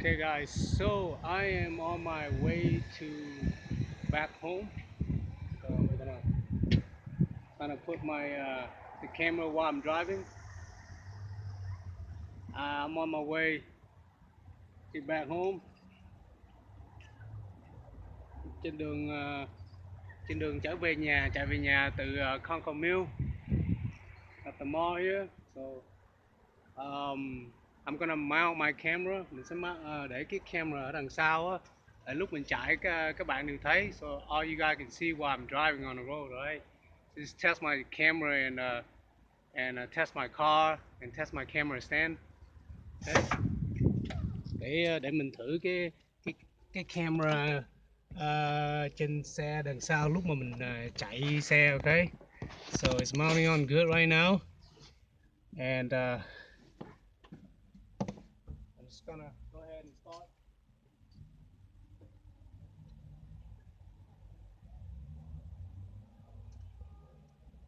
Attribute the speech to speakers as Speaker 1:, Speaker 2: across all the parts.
Speaker 1: Okay guys, so I am on my way to back home. So we're gonna kind of put my the camera while I'm driving. I'm on my way to back home. Trên đường trên đường trở về nhà, chạy về nhà từ Concord Mill at the mall here. So I'm gonna mount my camera. Mình sẽ để cái camera ở đằng sau á. Để lúc mình chạy các bạn đều thấy. So all you guys can see while I'm driving on the road, right? Just test my camera and test my car and test my camera stand. Okay. Để mình thử cái camera trên xe đằng sau lúc mà mình chạy xe, okay? So it's mounting on good right now. And I'm just gonna go ahead and start.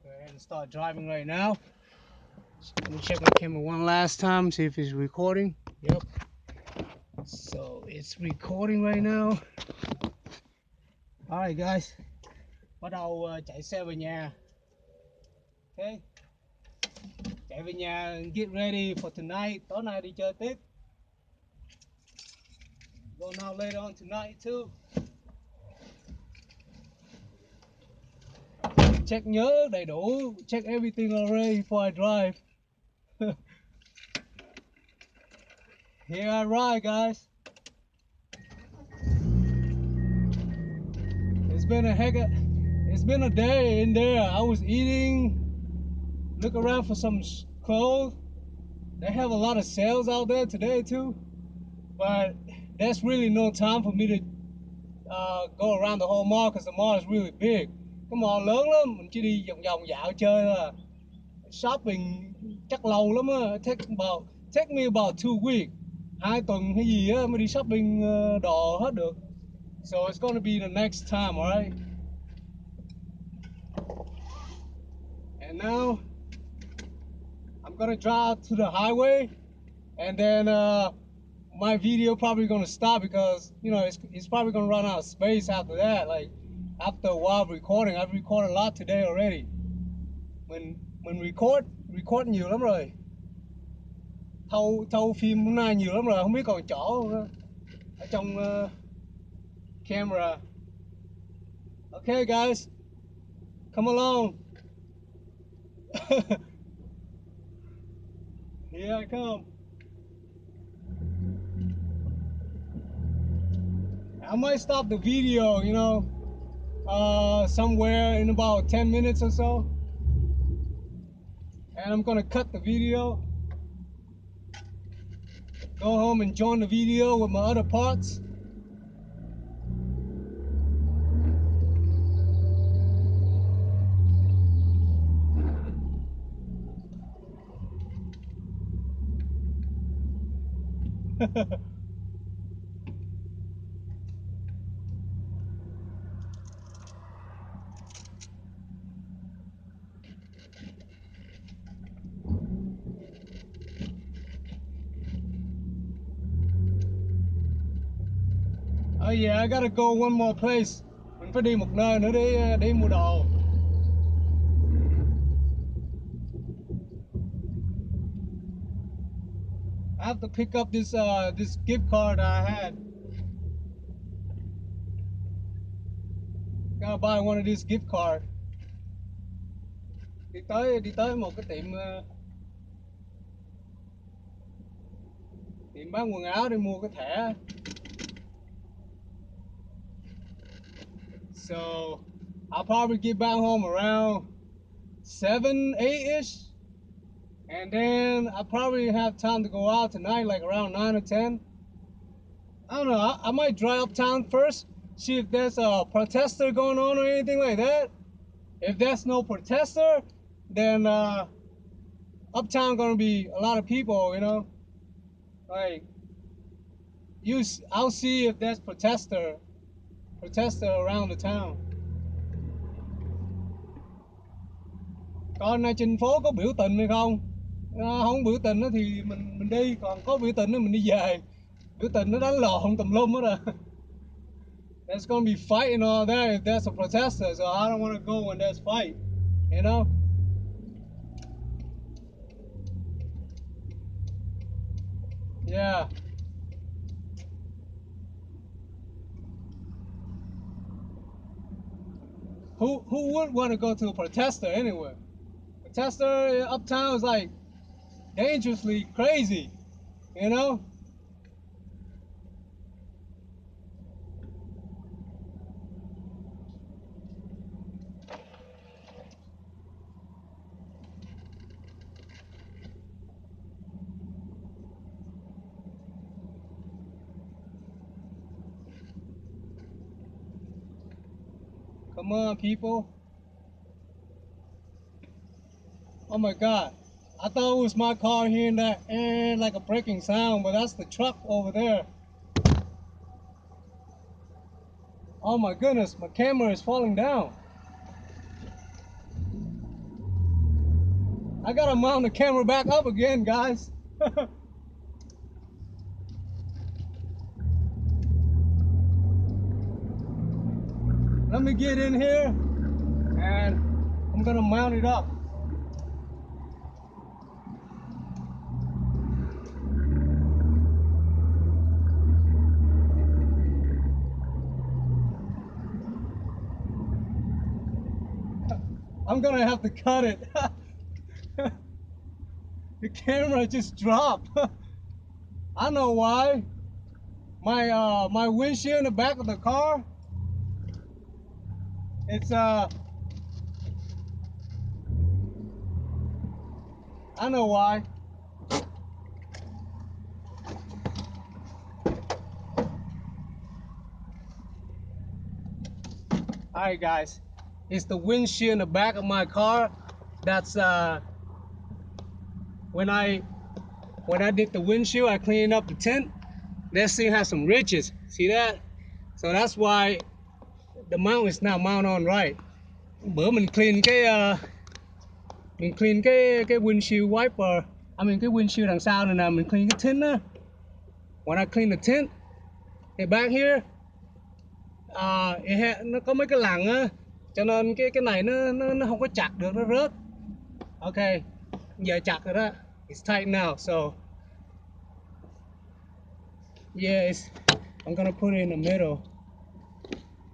Speaker 1: Go ahead and start driving right now. Let me check my camera one last time, see if it's recording. Yep. So it's recording right now. Alright guys, bắt đầu chạy xe về nhà. Okay. Chạy về nhà, get ready for tonight. Tối nay đi chơi tiếp. Going out later on tonight too. Check nhớ đầy đủ, check everything already before I drive. Here I ride, guys. It's been a day in there. I was eating, look around for some clothes. They have a lot of sales out there today too, but there's really no time for me to go around the whole mall because the mall is really big. Cái mall lớn lắm, mình chỉ đi vòng vòng dạo chơi thôi. Shopping chắc lâu lắm á, take me about 2 weeks, 2 tuần hay gì á mới đi shopping đồ hết được. So it's gonna be the next time, alright? And now I'm gonna drive to the highway, and then my video probably gonna stop because it's probably gonna run out of space after that. Like after a while recording, I've recorded a lot today already. Mình record nhiều lắm rồi. Thâu phim hôm nay nhiều lắm rồi, không biết còn chỗ ở trong camera. Okay guys, come along. Here I come. I might stop the video, somewhere in about 10 minutes or so. And I'm gonna cut the video. Go home and join the video with my other parts. Oh yeah, I gotta go one more place. Mình phải đi một nơi nữa để mua đồ. I have to pick up this gift card I had. Gotta buy one of these gift cards. Đi tới một cái tiệm bán quần áo để mua cái thẻ. So I'll probably get back home around 7, 8-ish. And then I probably have time to go out tonight, like around 9 or 10. I don't know, I might drive uptown first, see if there's a protester going on or anything like that. If there's no protester, then uptown gonna be a lot of people, Like, I'll see if there's protester around the town. Còn trên phố có biểu tình hay không? Không biểu tình thì mình đi, còn có biểu tình thì mình đi về. Biểu tình nó đánh lộn tùm lum hết rồi. There's gonna be fighting all there if there's a protester, so I don't want to go when there's fight, you know? Yeah. Who would want to go to a protester anyway? Protester uptown is like dangerously crazy, you know? Come on, people. Oh my God. I thought it was my car hearing that like a braking sound, but that's the truck over there. Oh my goodness, my camera is falling down. I gotta mount the camera back up again, guys. Let me get in here and I'm gonna mount it up. I'm gonna have to cut it. The camera just dropped. I know why. My windshield in the back of the car, it's I know why. Alright guys, it's the windshield in the back of my car. That's when I did the windshield, I cleaned up the tint. This thing has some ridges. See that? So that's why the mount is not mount on right. Bữa mình clean cái windshield wiper. I mean cái windshield đằng sau này nè, mình clean cái tint á. When I clean the tint, thì back here, nó có mấy cái lằn á, cho nên cái này nó không có chặt được, nó rớt. Ok, giờ chặt rồi đó. It's tight now, so yeah, I'm gonna put it in the middle.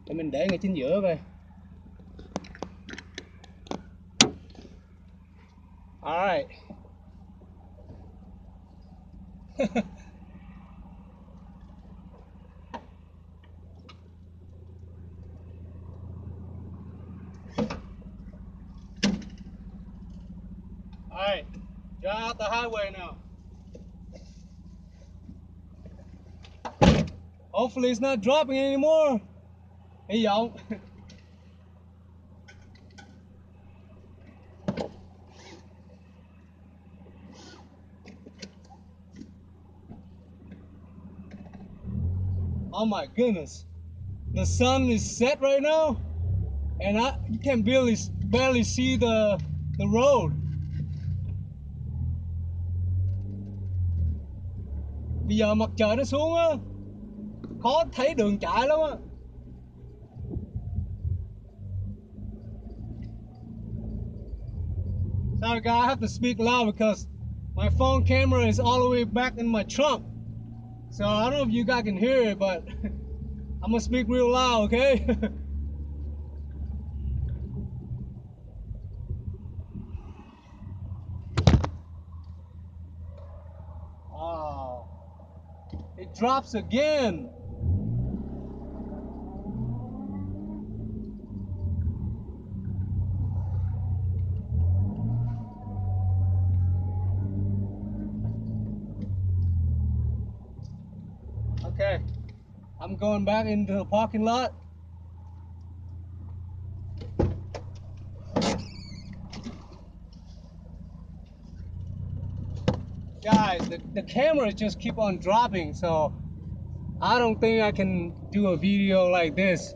Speaker 1: Để mình để ngay chính giữa coi. Alright. Alright, drive out the highway now. Hopefully it's not dropping anymore. Hy vọng. Oh my goodness. The sun is set right now and you can barely see the road. Bây giờ mặt trời nó xuống á, khó thấy đường chạy lắm á. Sorry guys, I have to speak loud because my phone camera is all the way back in my trunk. So I don't know if you guys can hear it, but I'm gonna speak real loud, okay? Oh, it drops again. Okay, I'm going back into the parking lot. Guys, the camera just keep on dropping, so I don't think I can do a video like this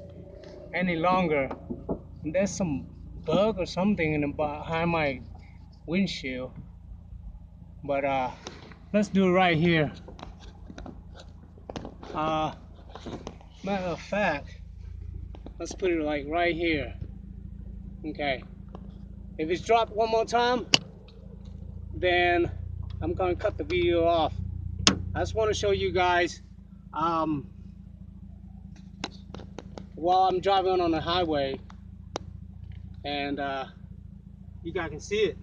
Speaker 1: any longer. There's some bug or something behind my windshield, but let's do it right here. Matter of fact, let's put it like right here. Okay. If it's dropped one more time, then I'm gonna cut the video off. I just want to show you guys while I'm driving on the highway, and you guys can see it.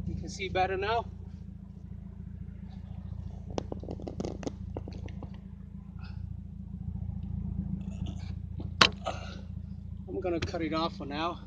Speaker 1: You can see better now. I'm gonna cut it off for now.